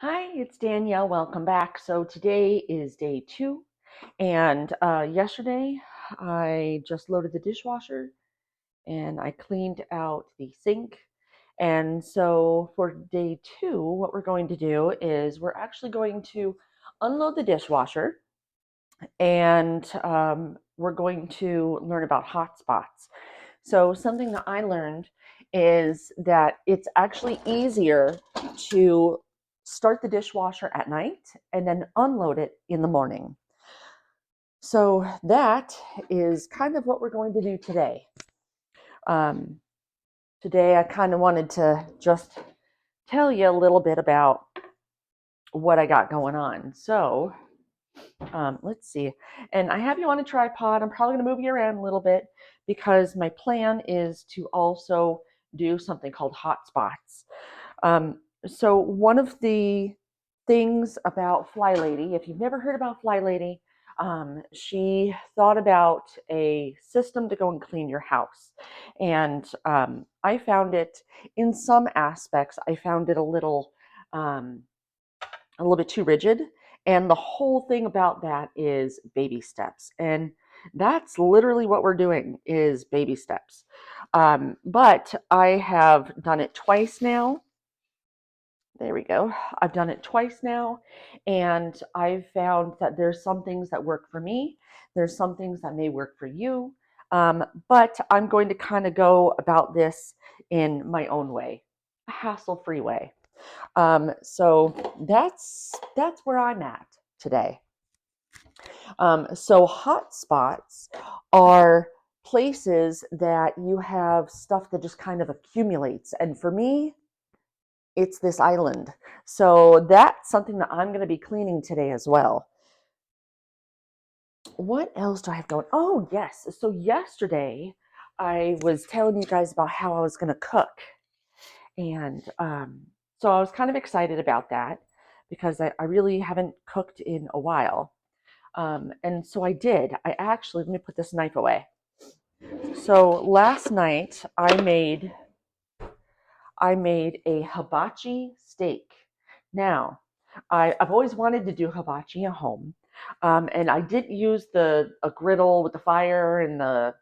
Hi, it's Danielle. Welcome back. So today is day 2, and yesterday I just loaded the dishwasher and I cleaned out the sink. And so for day 2, what we're going to do is we're actually going to unload the dishwasher and we're going to learn about hot spots. So something that I learned is that it's actually easier to start the dishwasher at night and then unload it in the morning. So that is kind of what we're going to do today. Um, Today I kind of wanted to just tell you a little bit about what I got going on. So let's see. And I have you on a tripod. I'm probably going to move you around a little bit because my plan is to also do something called hotspots. So one of the things about Flylady, if you've never heard about Flylady, she thought about a system to go and clean your house. And I found it, in some aspects, I found it a little bit too rigid. And the whole thing about that is baby steps. And that's literally what we're doing is baby steps. But I have done it twice now. There we go. I've done it twice now. And I've found that there's some things that work for me. There's some things that may work for you. But I'm going to kind of go about this in my own way, a hassle-free way. So that's where I'm at today. So hotspots are places that you have stuff that just kind of accumulates. And for me, it's this island. So that's something that I'm going to be cleaning today as well. What else do I have going? Oh, yes. So yesterday I was telling you guys about how I was going to cook. And so I was kind of excited about that because I really haven't cooked in a while. And so I did. Let me put this knife away. So last night I made a hibachi steak. Now, I've always wanted to do hibachi at home. And I didn't use a griddle with the fire and the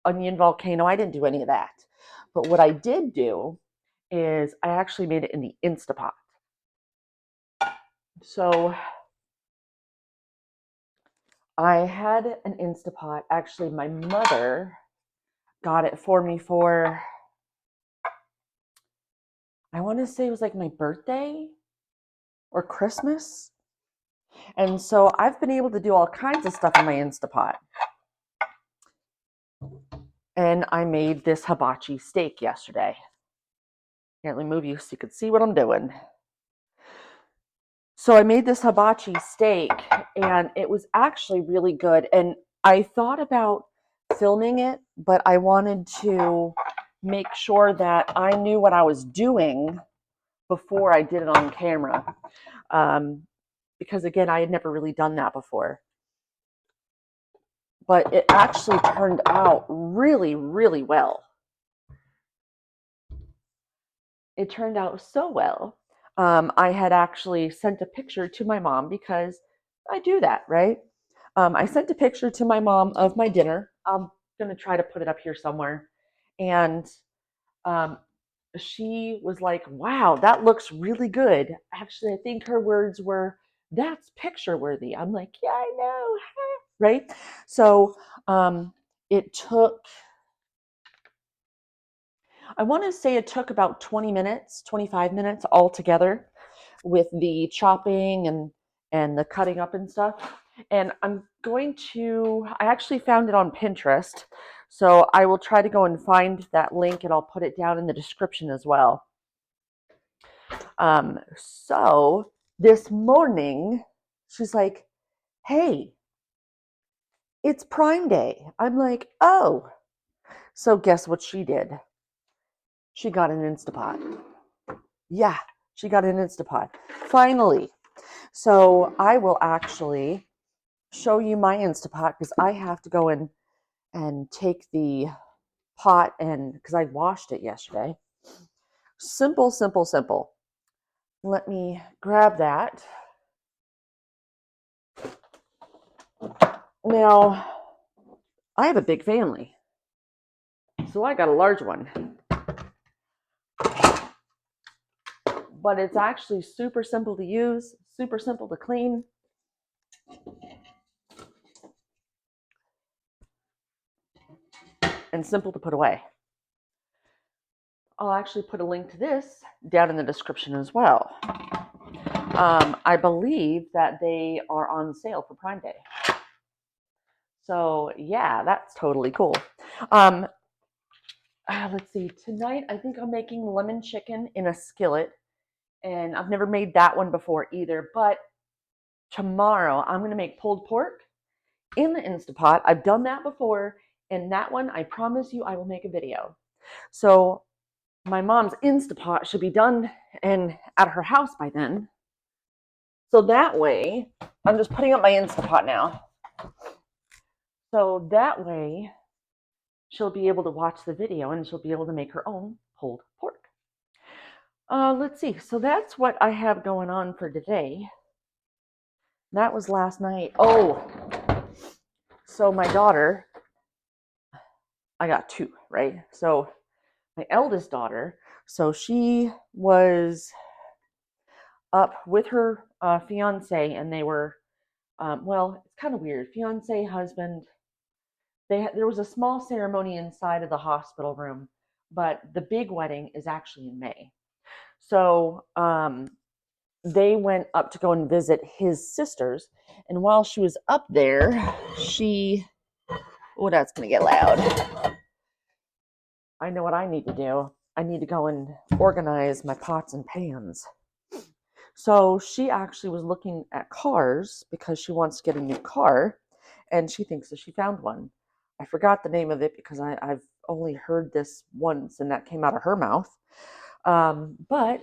onion volcano. I didn't do any of that. But what I did do is I actually made it in the Instapot. So I had an Instapot. Actually, my mother got it for me for, I want to say it was like my birthday or Christmas. And so I've been able to do all kinds of stuff in my Instapot. And I made this hibachi steak yesterday. Here, let me move you so you can see what I'm doing. So I made this hibachi steak and it was actually really good. And I thought about filming it, but I wanted to make sure that I knew what I was doing before I did it on camera. Because again, I had never really done that before. But it actually turned out really, really well. It turned out so well. I had actually sent a picture to my mom because I do that, right? I sent a picture to my mom of my dinner. I'm going to try to put it up here somewhere. And um, she was like, wow, that looks really good. Actually, I think her words were, that's picture worthy. I'm like, yeah, I know. Right? So it took, I want to say it took about 20 minutes, 25 minutes altogether with the chopping and the cutting up and stuff. And I actually found it on Pinterest. So I will try to go and find that link and I'll put it down in the description as well. So this morning, she's like, hey, it's Prime Day. I'm like, oh. So guess what she did? She got an Instapot. Yeah, she got an Instapot. Finally. So I will actually show you my Instapot because I have to go in and take the pot and because I washed it yesterday. Simple, simple, simple. let me grab that. Now, I have a big family, so I got a large one. But it's actually super simple to use, super simple to clean. And simple to put away. I'll actually put a link to this down in the description as well. I believe that they are on sale for Prime Day. So yeah, that's totally cool. Let's see, tonight I think I'm making lemon chicken in a skillet. And I've never made that one before either. But tomorrow I'm going to make pulled pork in the Instapot. I've done that before. And that one, I promise you, I will make a video. So my mom's Instapot should be done and at her house by then. So that way, I'm just putting up my Instapot now. So that way, she'll be able to watch the video and she'll be able to make her own pulled pork. Let's see. So that's what I have going on for today. That was last night. Oh, so my daughter, I got two, right? So my eldest daughter, so she was up with her fiance, and they were, well, it's kind of weird. Fiance, husband, there was a small ceremony inside of the hospital room, but the big wedding is actually in May. So they went up to go and visit his sisters, and while she was up there, oh, that's going to get loud. I know what I need to do. I need to go and organize my pots and pans. So she actually was looking at cars because she wants to get a new car, and she thinks that she found one. I forgot the name of it because I've only heard this once, and that came out of her mouth. But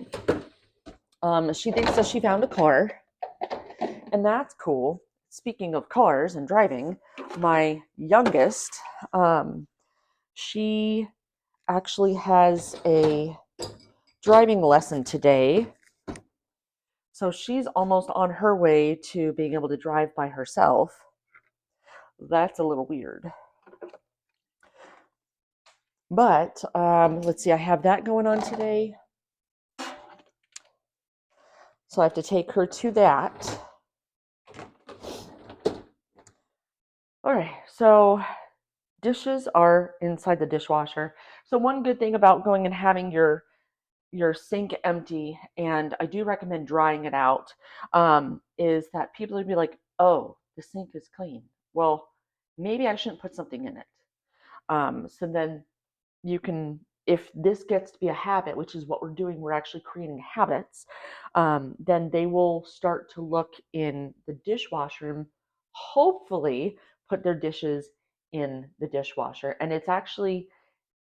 she thinks that she found a car, and that's cool. Speaking of cars and driving, my youngest, she actually has a driving lesson today. So she's almost on her way to being able to drive by herself. That's a little weird. But let's see, I have that going on today. So I have to take her to that. All right, so dishes are inside the dishwasher. So one good thing about going and having your sink empty, and I do recommend drying it out, is that people would be like, oh, the sink is clean. Well, maybe I shouldn't put something in it. So then you can, if this gets to be a habit, which is what we're doing, we're actually creating habits, then they will start to look in the dishwasher, hopefully put their dishes in the dishwasher. And it's actually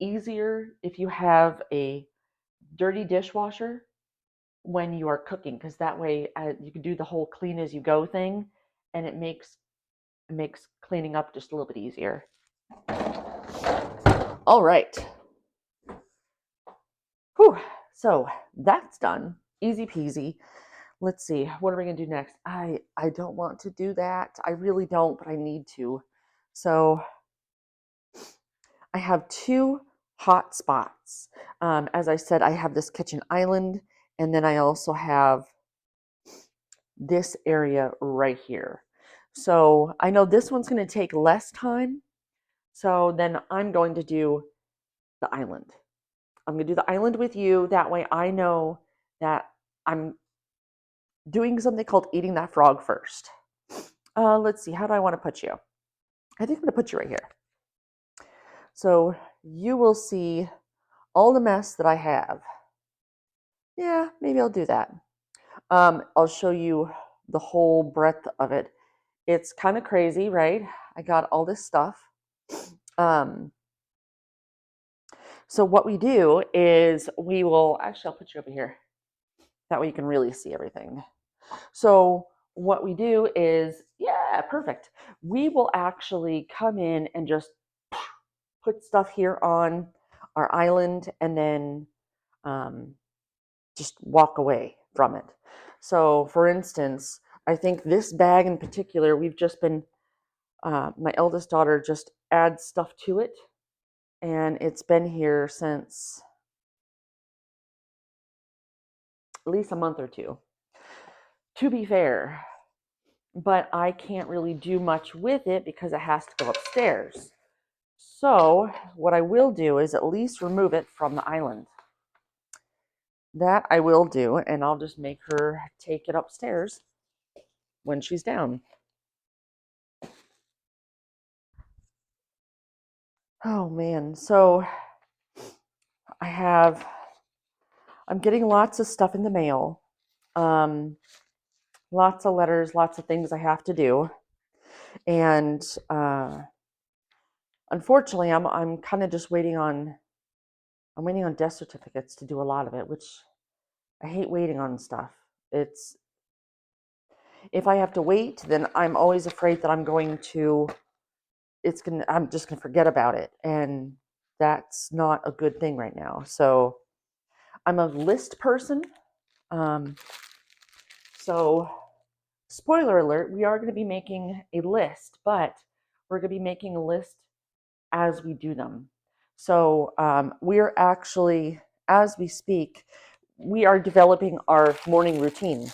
easier if you have a dirty dishwasher when you are cooking, because that way you can do the whole clean as you go thing, and it makes cleaning up just a little bit easier. All right. Whew. So that's done. Easy peasy. Let's see. What are we going to do next? I don't want to do that. I really don't, but I need to. So I have two hot spots. As I said, I have this kitchen island, and then I also have this area right here. So I know this one's going to take less time. So then I'm going to do the island. I'm going to do the island with you. That way I know that I'm doing something called eating that frog first. Let's see. How do I want to put you? I think I'm going to put you right here. So you will see all the mess that I have. Yeah, maybe I'll do that. I'll show you the whole breadth of it. It's kind of crazy, right? I got all this stuff. So what we do is we will, actually I'll put you over here. That way you can really see everything. So what we do is, yeah, perfect. We will actually come in and just put stuff here on our island and then just walk away. from it. So, for instance, I think this bag in particular, we've just been, my eldest daughter just adds stuff to it, and it's been here since at least a month or two, to be fair. But I can't really do much with it because it has to go upstairs. So, what I will do is at least remove it from the island. That I will do, and I'll just make her take it upstairs when she's down. Oh man, so I'm getting lots of stuff in the mail. Um, Lots of letters, lots of things I have to do. And unfortunately, I'm kind of just I'm waiting on death certificates to do a lot of it, which I hate waiting on stuff. It's If I have to wait, then I'm always afraid that I'm just gonna forget about it, and that's not a good thing right now. So I'm a list person. Um, so spoiler alert, we are going to be making a list, but we're going to be making a list as we do them. So we're actually, as we speak, we are developing our morning routine.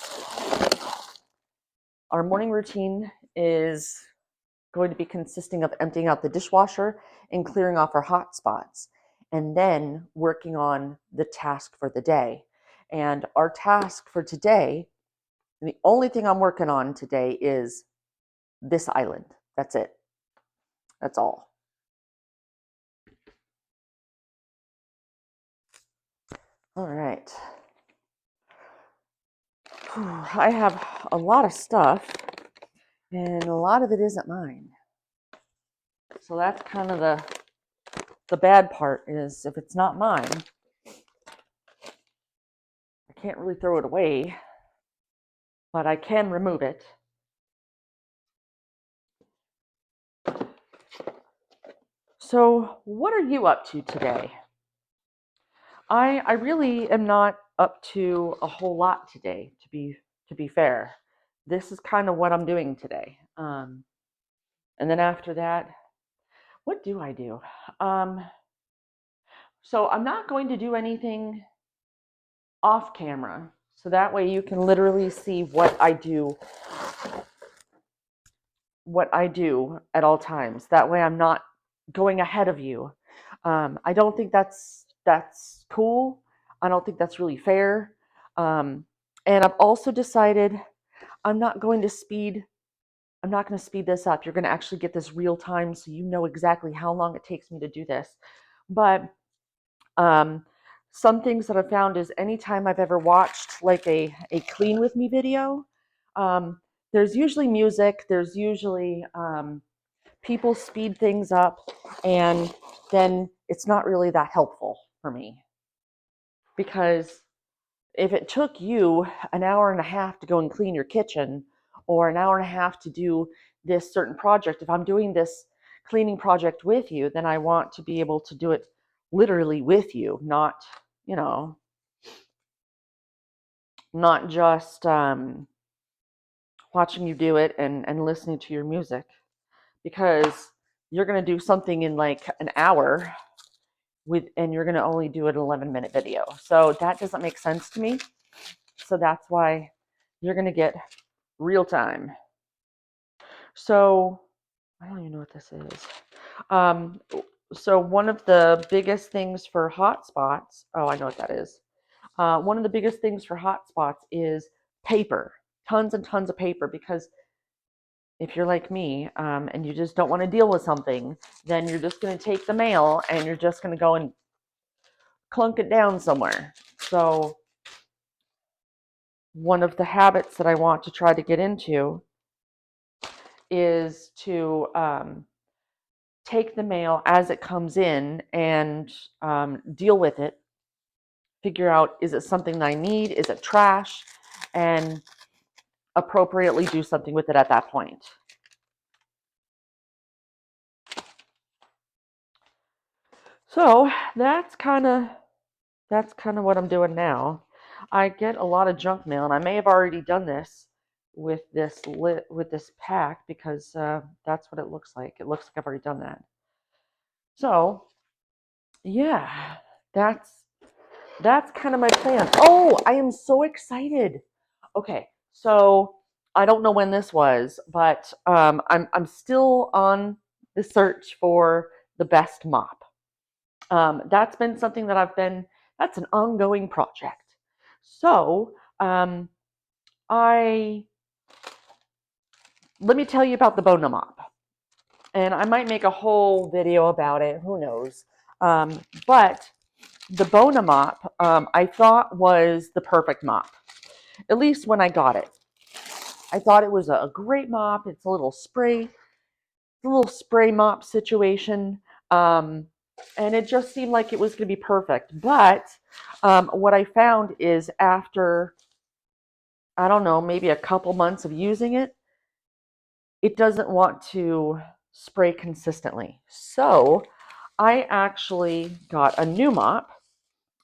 Our morning routine is going to be consisting of emptying out the dishwasher and clearing off our hot spots, and then working on the task for the day. And our task for today, and the only thing I'm working on today, is this island. That's it. That's all. All right. I have a lot of stuff, and a lot of it isn't mine. So that's kind of the bad part, is if it's not mine, I can't really throw it away, but I can remove it. So what are you up to today? I really am not up to a whole lot today, to be fair. This is kind of what I'm doing today. And then after that, what do I do? Um, so I'm not going to do anything off camera. So that way you can literally see what I do at all times. That way I'm not going ahead of you. I don't think that's cool. I don't think that's really fair. And I've also decided I'm not going to speed. I'm not going to speed this up. You're going to actually get this real time, so you know exactly how long it takes me to do this. But um, some things that I've found is anytime I've ever watched like a clean with me video, um, there's usually music. There's usually people speed things up, and then it's not really that helpful for me, because if it took you an hour and a half to go and clean your kitchen, or an hour and a half to do this certain project, if I'm doing this cleaning project with you, then I want to be able to do it literally with you, not, you know, not just watching you do it and listening to your music, because you're going to do something in like an hour and you're going to only do an 11-minute video. So that doesn't make sense to me. So that's why you're going to get real time. So I don't even know what this is. Um, so one of the biggest things for hotspots, oh, I know what that is. One of the biggest things for hotspots is paper, tons and tons of paper, because if you're like me, and you just don't want to deal with something, then you're just going to take the mail and you're just going to go and clunk it down somewhere. So one of the habits that I want to try to get into is to take the mail as it comes in and deal with it, figure out, is it something that I need, is it trash, and appropriately do something with it at that point. So that's kind of what I'm doing now. I get a lot of junk mail, and I may have already done this with this pack because that's what it looks like. It looks like I've already done that. So yeah, that's that's kind of my plan. Oh, I am so excited. Okay, so I don't know when this was, but I'm still on the search for the best mop. That's been something that that's an ongoing project. So I let me tell you about the Bona mop, and I might make a whole video about it. Who knows? But the Bona mop, I thought was the perfect mop, at least when I got it. I thought it was a great mop. It's a little spray mop situation. And it just seemed like it was going to be perfect. But what I found is after, I don't know, maybe a couple months of using it, it doesn't want to spray consistently. So I actually got a new mop.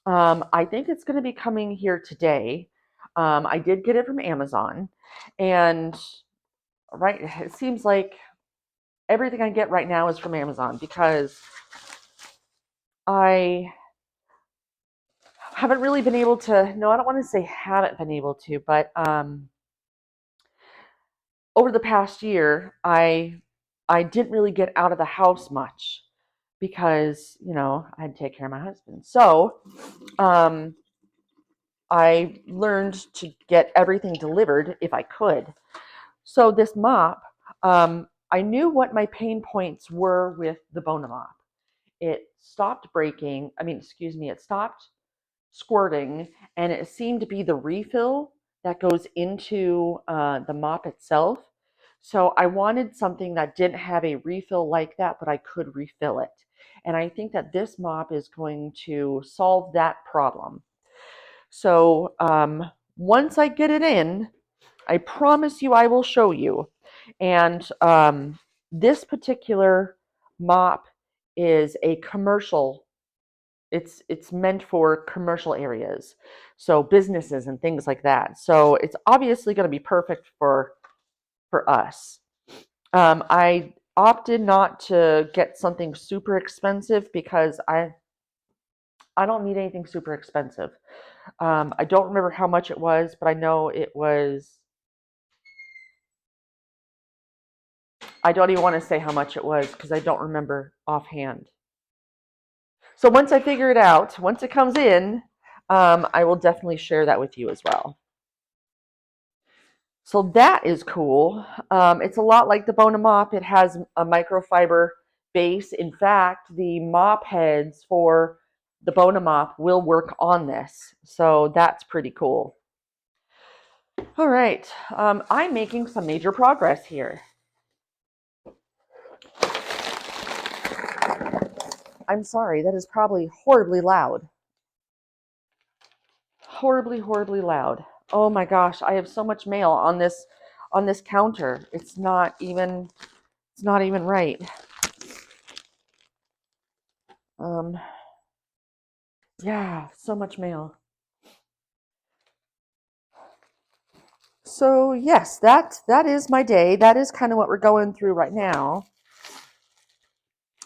I think it's going to be coming here today. I did get it from Amazon. And right, it seems like everything I get right now is from Amazon because I haven't really been able to, no, I don't want to say haven't been able to, but over the past year, I didn't really get out of the house much because, I had to take care of my husband. So um, I learned to get everything delivered if I could. So this mop, I knew what my pain points were with the Bona mop. It stopped breaking. It stopped squirting, and it seemed to be the refill that goes into the mop itself. So I wanted something that didn't have a refill like that, but I could refill it. And I think that this mop is going to solve that problem. So once I get it in, I promise you I will show you. And this particular mop is a commercial. It's meant for commercial areas, so businesses and things like that. So it's obviously going to be perfect for us. I opted not to get something super expensive because I don't need anything super expensive. I don't remember how much it was, but I know it was. I don't even want to say how much it was because I don't remember offhand. So once I figure it out, once it comes in, I will definitely share that with you as well. So that is cool. It's a lot like the Bona mop. It has a microfiber base. In fact, the mop heads for the Bona mop will work on this. So that's pretty cool. All right. I'm making some major progress here. I'm sorry, that is probably horribly loud. Horribly, horribly loud. Oh my gosh, I have so much mail on this counter. It's not even right. Um yeah, so much mail. So yes, that is my day. That is kind of what we're going through right now.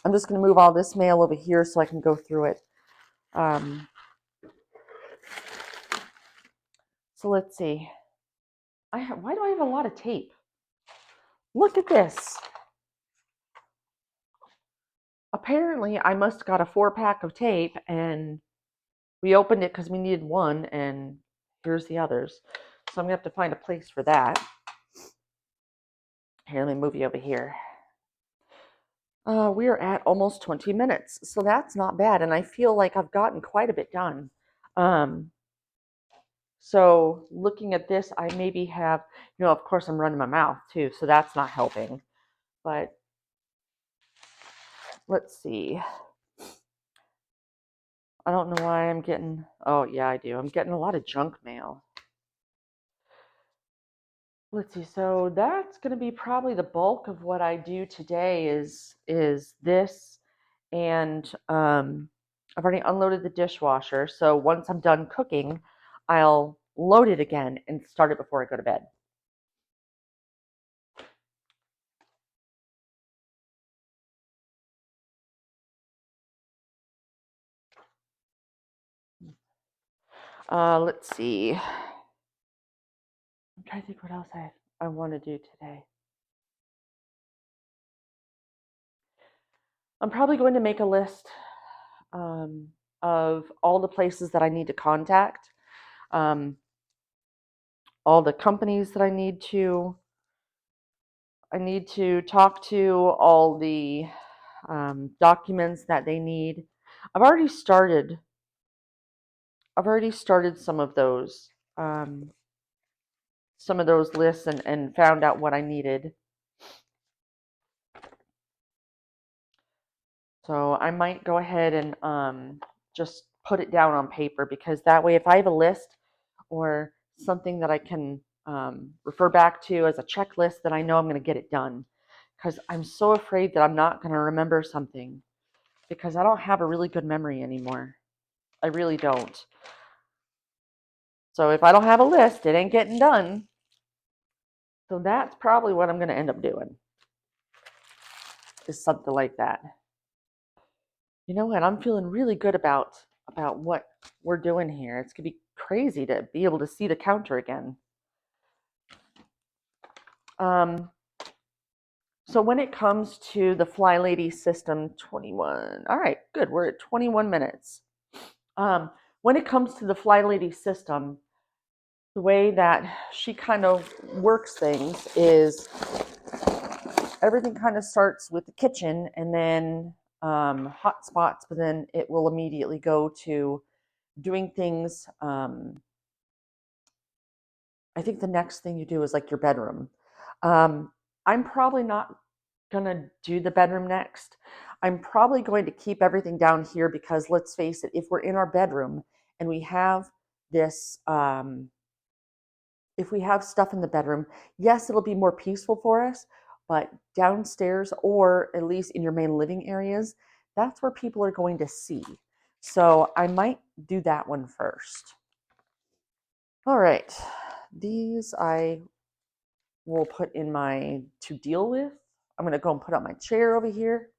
I'm just going to move all this mail over here so I can go through it. So let's see. Why do I have a lot of tape? Look at this. Apparently, I must have got a 4-pack of tape, and we opened it because we needed one, and here's the others. So I'm going to have to find a place for that. Here, let me move you over here. We are at almost 20 minutes, so that's not bad, and I feel like I've gotten quite a bit done. So looking at this, I maybe have, of course I'm running my mouth too, so that's not helping. But let's see. I don't know why I'm getting, oh yeah, I do. I'm getting a lot of junk mail. Let's see. So that's going to be probably the bulk of what I do today is this, and I've already unloaded the dishwasher. So once I'm done cooking, I'll load it again, and start it before I go to bed. Let's see. I'm trying to think what else I want to do today. I'm probably going to make a list of all the places that I need to contact, um, all the companies that I need to talk to, all the documents that they need. I've already started. I've already started um, some of those lists and found out what I needed. So I might go ahead and just put it down on paper, because that way, if I have a list or something that I can refer back to as a checklist, then I know I'm going to get it done. Because I'm so afraid that I'm not going to remember something, because I don't have a really good memory anymore. I really don't. So if I don't have a list, it ain't getting done. So that's probably what I'm going to end up doing, is something like that. You know what? I'm feeling really good about what we're doing here. It's gonna be crazy to be able to see the counter again. Um, so when it comes to the Flylady system, 21. All right, good. We're at 21 minutes. When it comes to the Flylady system, the way that she kind of works things is everything kind of starts with the kitchen, and then hot spots, but then it will immediately go to doing things. I think the next thing you do is like your bedroom. I'm probably not going to do the bedroom next. I'm probably going to keep everything down here, because let's face it, if we're in our bedroom and we have this, if we have stuff in the bedroom, yes, it'll be more peaceful for us, but downstairs, or at least in your main living areas, that's where people are going to see. So I might do that one first. All right, these I will put in my to deal with. I'm going to go and put up my chair over here.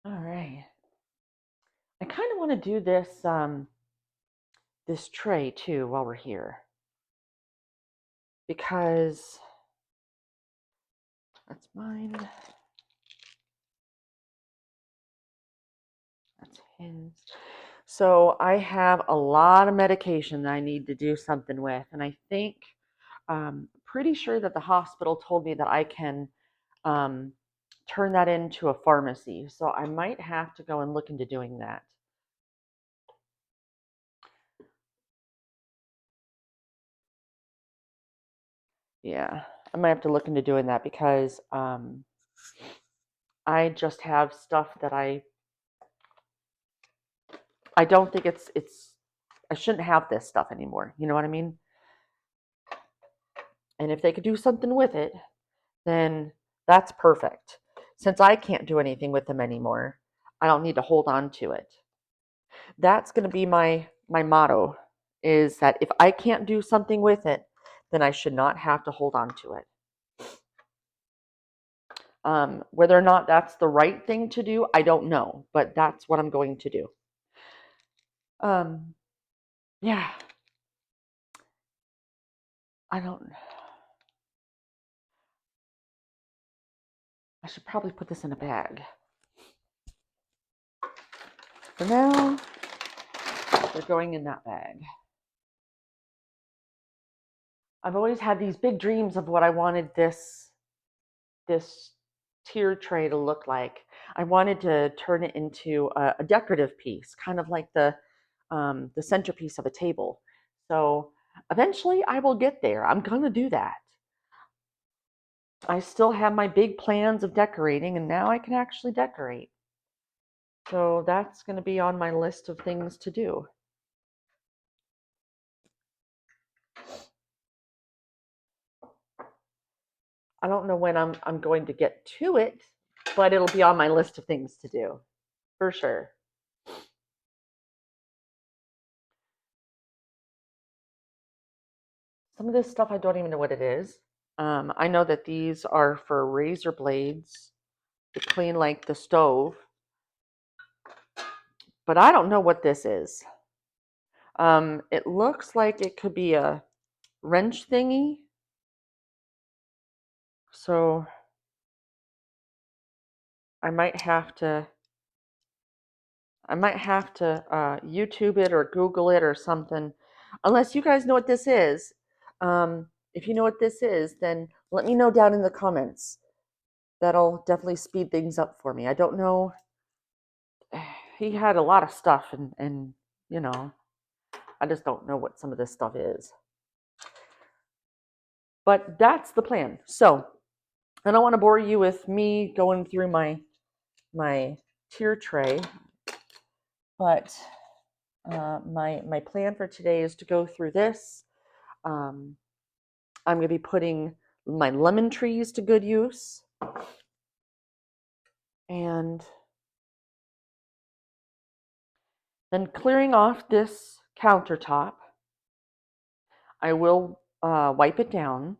All right. I kind of want to do this tray too while we're here, because that's mine. That's his. So I have a lot of medication that I need to do something with, and I think pretty sure that the hospital told me that I can um, turn that into a pharmacy. So I might have to go and look into doing that. Yeah, I might have to look into doing that, because I just have stuff that I don't think it's I shouldn't have this stuff anymore. You know what I mean? And if they could do something with it, then that's perfect. Since I can't do anything with them anymore, I don't need to hold on to it. That's going to be my motto, is that if I can't do something with it, then I should not have to hold on to it. Whether or not that's the right thing to do, I don't know, but that's what I'm going to do. Yeah, I don't. I should probably put this in a bag. For now, they're going in that bag. I've always had these big dreams of what I wanted this tier tray to look like. I wanted to turn it into a decorative piece, kind of like the centerpiece of a table. So eventually, I will get there. I'm going to do that. I still have my big plans of decorating, and now I can actually decorate. So that's going to be on my list of things to do. I don't know when I'm going to get to it, but it'll be on my list of things to do. for sure. Some of this stuff I don't even know what it is. I know that these are for razor blades to clean like the stove, but I don't know what this is. It looks like it could be a wrench thingy. So I might have to YouTube it or Google it or something. Unless you guys know what this is. If you know what this is, then let me know down in the comments. That'll definitely speed things up for me. I don't know. He had a lot of stuff, and you know, I just don't know what some of this stuff is. But that's the plan. So I don't want to bore you with me going through my tier tray, but my plan for today is to go through this. Um, I'm going to be putting my lemon trees to good use, and then clearing off this countertop. I will wipe it down,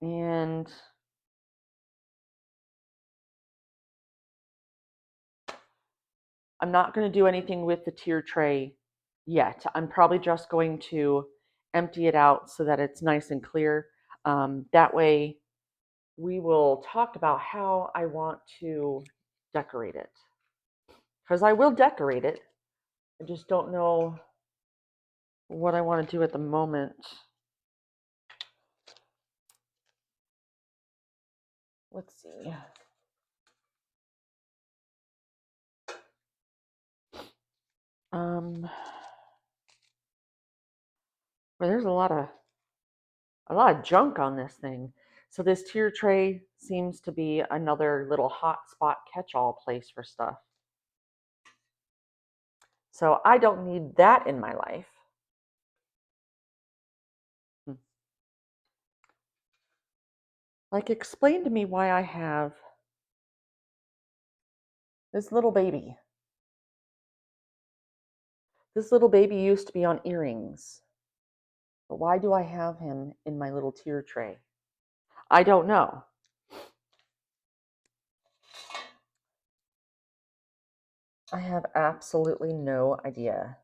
and I'm not going to do anything with the tier tray yet. I'm probably just going to empty it out so that it's nice and clear. That way, we will talk about how I want to decorate it. Because I will decorate it. I just don't know what I want to do at the moment. Let's see. Well, there's a lot of junk on this thing. So this tier tray seems to be another little hotspot catch-all place for stuff. So I don't need that in my life. Like, explain to me why I have this little baby. This little baby used to be on earrings. But why do I have him in my little tier tray? I don't know. I have absolutely no idea.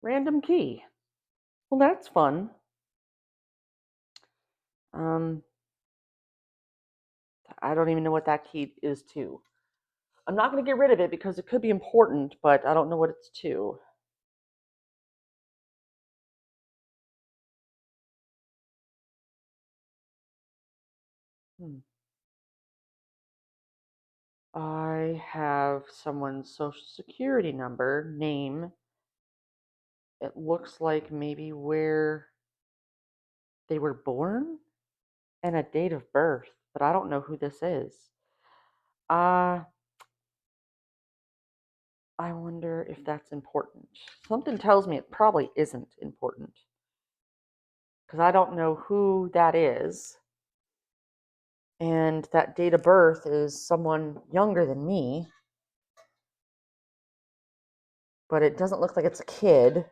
Random key. Well, that's fun. I don't even know what that key is to. I'm not going to get rid of it because it could be important, but I don't know what it's to. I have someone's social security number, name. It looks like maybe where they were born and a date of birth, but I don't know who this is. I wonder if that's important. Something tells me it probably isn't important because I don't know who that is. And that date of birth is someone younger than me, but it doesn't look like it's a kid.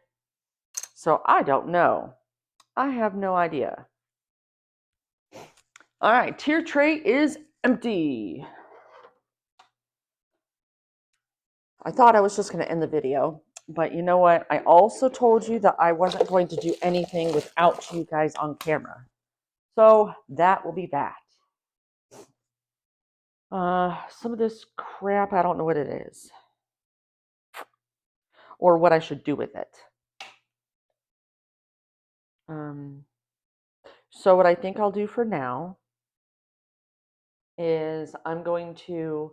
So I don't know. I have no idea. All right, tier tray is empty. I thought I was just going to end the video, but you know what? I also told you that I wasn't going to do anything without you guys on camera. So that will be that. Some of this crap, I don't know what it is or what I should do with it. So what I think I'll do for now is I'm going to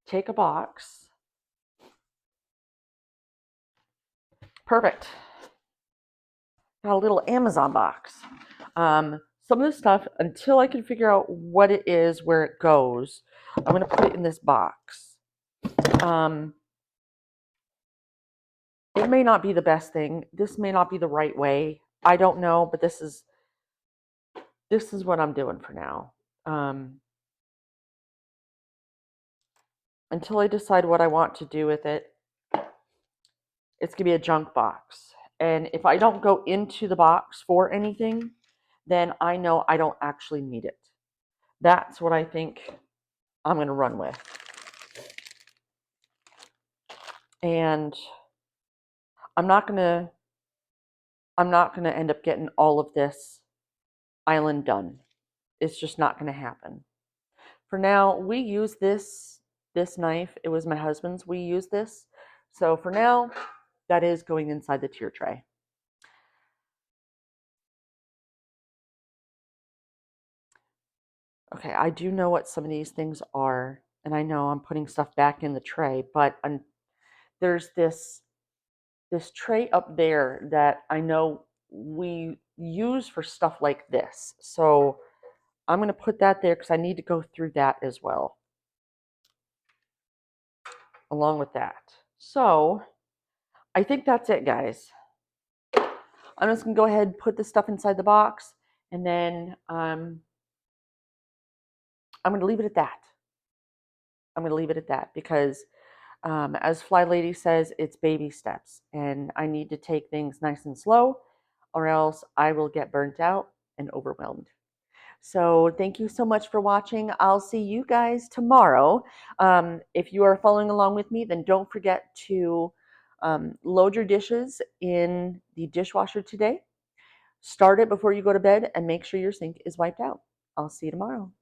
take a box. Perfect. Got a little Amazon box. Some of this stuff, until I can figure out what it is, where it goes, I'm going to put it in this box. It may not be the best thing. This may not be the right way. I don't know, but this is what I'm doing for now. Until I decide what I want to do with it, it's gonna be a junk box. And if I don't go into the box for anything, then I know I don't actually need it. That's what I think I'm gonna run with. And I'm not gonna end up getting all of this island done. It's just not gonna happen. For now, we use this knife. It was my husband's. We use this. So for now, that is going inside the tier tray. Okay, I do know what some of these things are, and I know I'm putting stuff back in the tray, but there's this tray up there that I know we use for stuff like this. So I'm going to put that there because I need to go through that as well, along with that. So I think that's it, guys. I'm just going to go ahead and put the stuff inside the box, and then I'm going to leave it at that. I'm going to leave it at that because, as Flylady says, it's baby steps, and I need to take things nice and slow, or else I will get burnt out and overwhelmed. So thank you so much for watching. I'll see you guys tomorrow. If you are following along with me, then don't forget to load your dishes in the dishwasher today. Start it before you go to bed and make sure your sink is wiped out. I'll see you tomorrow.